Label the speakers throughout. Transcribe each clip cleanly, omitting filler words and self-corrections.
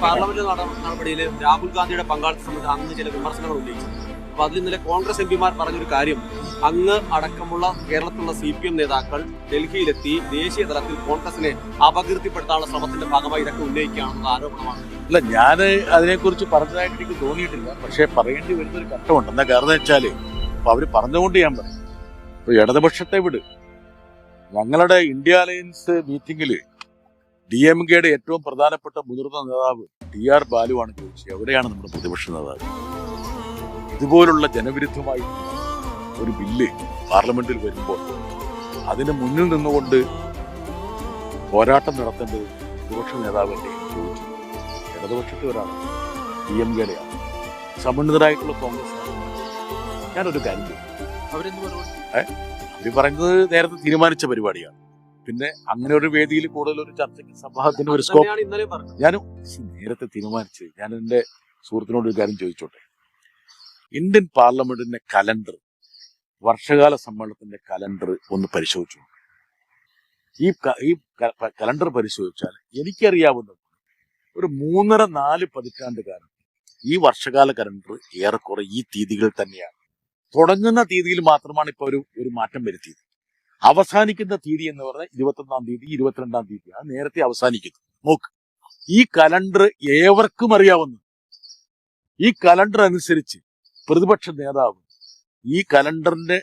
Speaker 1: Parliament നടപടിയിൽ രാഹുൽ ഗാന്ധിയുടെ പങ്കാളിത്ത സംബന്ധിച്ച് അങ്ങ് ചില വിമർശനങ്ങൾ ഉന്നയിച്ചു. അപ്പൊ അതിൽ ഇന്നലെ കോൺഗ്രസ് എംപിമാർ പറഞ്ഞൊരു കാര്യം, അങ്ങ് അടക്കമുള്ള കേരളത്തിലുള്ള CPM നേതാക്കൾ ഡൽഹിയിലെത്തി ദേശീയ തലത്തിൽ കോൺഗ്രസിനെ അപകീർത്തിപ്പെടുത്താനുള്ള ശ്രമത്തിന്റെ ഭാഗമായി ഇതൊക്കെ ഉന്നയിക്കുകയാണെന്നുള്ള ആരോപണമാണ്.
Speaker 2: അല്ല, ഞാൻ അതിനെക്കുറിച്ച് പറഞ്ഞതായിട്ട് എനിക്ക് തോന്നിയിട്ടില്ല. പക്ഷെ പറയേണ്ടി വരുന്നൊരു ഘട്ടമുണ്ട്. എന്താ കാരണം വെച്ചാല് അവര് പറഞ്ഞുകൊണ്ട് ഞാൻ പറയും, ഇപ്പൊ ഇടതുപക്ഷത്തെ വിട്. ഞങ്ങളുടെ ഇന്ത്യ അലയൻസ് മീറ്റിംഗില് DMKയുടെ ഏറ്റവും പ്രധാനപ്പെട്ട മുതിർന്ന നേതാവ് TR ബാലുവാണ് ചോദിച്ചത്, എവിടെയാണ് നമ്മുടെ പ്രതിപക്ഷ നേതാവ്? ഇതുപോലുള്ള ജനവിരുദ്ധമായി ഒരു ബില്ല് പാർലമെന്റിൽ വരുമ്പോൾ അതിന് മുന്നിൽ നിന്നുകൊണ്ട് പോരാട്ടം നടത്തേണ്ടത് പ്രതിപക്ഷ നേതാവല്ലേ എന്ന് ചോദിച്ചു. ഇടതുപക്ഷത്തെ ഒരാളാണ്, DMKയുടെ ആണ്, സമന്വിതരായിട്ടുള്ള കോൺഗ്രസ്. ഞാനൊരു കാര്യം ചെയ്യും, അവര് പറയുന്നത് നേരത്തെ തീരുമാനിച്ച പരിപാടിയാണ്. പിന്നെ അങ്ങനെ ഒരു വേദിയിൽ കൂടുതൽ ഒരു ചർച്ചയ്ക്ക് സംവാദത്തിന് ഒരു സ്കോപ്പ് ഞാനും നേരത്തെ തീരുമാനിച്ചത്. ഞാൻ എന്റെ സുഹൃത്തിനോട് ഒരു കാര്യം ചോദിച്ചോട്ടെ, ഇന്ത്യൻ പാർലമെന്റിന്റെ കലണ്ടർ, വർഷകാല സമ്മേളനത്തിന്റെ കലണ്ടർ ഒന്ന് പരിശോധിച്ചു. ഈ കലണ്ടർ പരിശോധിച്ചാൽ എനിക്കറിയാവുന്നത് ഒരു 3.5-4 പതിറ്റാണ്ട് കാലം ഈ വർഷകാല കലണ്ടർ ഏറെക്കുറെ ഈ തീയതികൾ തന്നെയാണ്. തുടങ്ങുന്ന തീയതിയിൽ മാത്രമാണ് ഇപ്പൊ ഒരു മാറ്റം വരുത്തിയത്. അവസാനിക്കുന്ന തീയതി എന്ന് പറഞ്ഞാൽ 21-ാം തീയതി 22-ാം തീയതിയാണ് നേരത്തെ അവസാനിക്കുന്നത്. നോക്ക്, ഈ കലണ്ടർ ഏവർക്കും അറിയാവുന്നു. ഈ കലണ്ടർ അനുസരിച്ച് പ്രതിപക്ഷ നേതാവ് ഈ കലണ്ടറിന്റെ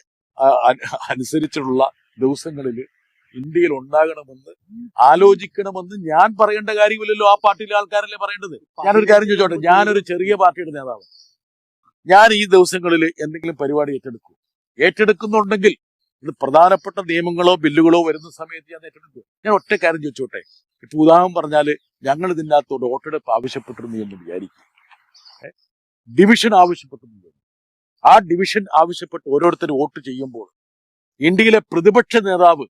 Speaker 2: അനുസരിച്ചുള്ള ദിവസങ്ങളിൽ ഇന്ത്യയിൽ ഉണ്ടാകണമെന്ന് ആലോചിക്കണമെന്ന് ഞാൻ പറയേണ്ട കാര്യമില്ലല്ലോ. ആ പാർട്ടിയിലെ ആൾക്കാരല്ലേ പറയേണ്ടത്. ഞാനൊരു കാര്യം ചോദിച്ചോട്ടെ, ഞാനൊരു ചെറിയ പാർട്ടിയുടെ നേതാവ്, ഞാൻ ഈ ദിവസങ്ങളിൽ എന്തെങ്കിലും പരിപാടി ഏറ്റെടുക്കുന്നുണ്ടെങ്കിൽ ഇത് പ്രധാനപ്പെട്ട നിയമങ്ങളോ ബില്ലുകളോ വരുന്ന സമയത്ത് ഞാൻ ഏറ്റെടുക്കും. ഞാൻ ഒറ്റ കാര്യം ചോദിച്ചോട്ടെ, ഇപ്പൊ ഉദാഹരണം പറഞ്ഞാല് ഞങ്ങൾ ഇതിനകത്തോട് വോട്ടെടുപ്പ് ആവശ്യപ്പെട്ടിരുന്നു എന്ന് വിചാരിക്കും, ഡിവിഷൻ ആവശ്യപ്പെട്ടിരുന്നു. ആ ഡിവിഷൻ ആവശ്യപ്പെട്ട് ഓരോരുത്തർ വോട്ട് ചെയ്യുമ്പോൾ ഇന്ത്യയിലെ പ്രതിപക്ഷ നേതാവ്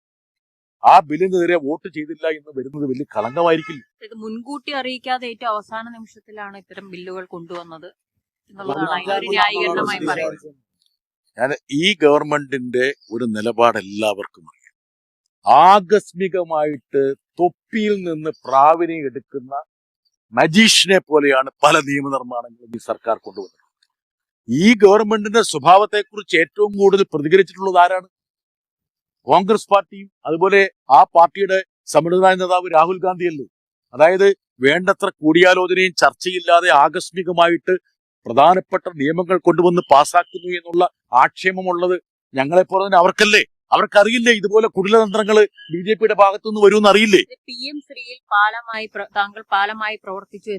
Speaker 2: ആ ബില്ലിനെതിരെ വോട്ട് ചെയ്തില്ല എന്ന് വരുന്നത് വലിയ കളങ്കമായിരിക്കില്ല.
Speaker 3: ഇത് മുൻകൂട്ടി അറിയിക്കാതെ ഏറ്റവും അവസാന നിമിഷത്തിലാണ് ഇത്തരം ബില്ലുകൾ കൊണ്ടുവന്നത്.
Speaker 2: ഞാൻ ഈ ഗവൺമെന്റിന്റെ ഒരു നിലപാട് എല്ലാവർക്കും അറിയാം. ആകസ്മികമായിട്ട് തൊപ്പിയിൽ നിന്ന് പ്രാവിനെ എടുക്കുന്ന മജീഷ്യനെ പോലെയാണ് പല നിയമനിർമ്മാണങ്ങളും ഈ സർക്കാർ കൊണ്ടുവന്നത്. ഈ ഗവൺമെന്റിന്റെ സ്വഭാവത്തെക്കുറിച്ച് ഏറ്റവും കൂടുതൽ പ്രതികരിച്ചിട്ടുള്ളത് ആരാണ്? കോൺഗ്രസ് പാർട്ടിയും അതുപോലെ ആ പാർട്ടിയുടെ സമ്മതിദായ നേതാവ് രാഹുൽ ഗാന്ധിയല്ലേ. അതായത് വേണ്ടത്ര കൂടിയാലോചനയും ചർച്ചയില്ലാതെ ആകസ്മികമായിട്ട് പ്രധാനപ്പെട്ട നിയമങ്ങൾ കൊണ്ടുവന്ന് പാസ്സാക്കുന്നു എന്നുള്ള ആക്ഷേപമുള്ളത് ഞങ്ങളെപ്പോലെ തന്നെ അവർക്കല്ലേ. അവർക്കറിയില്ലേ ഇതുപോലെ കുടിലതന്ത്രങ്ങൾ BJPയുടെ ഭാഗത്തുനിന്ന് വരുമെന്ന് അറിയില്ലേ?
Speaker 3: PM ശ്രീയിൽ താങ്കൾ പാലമായി പ്രവർത്തിച്ചു എന്ന്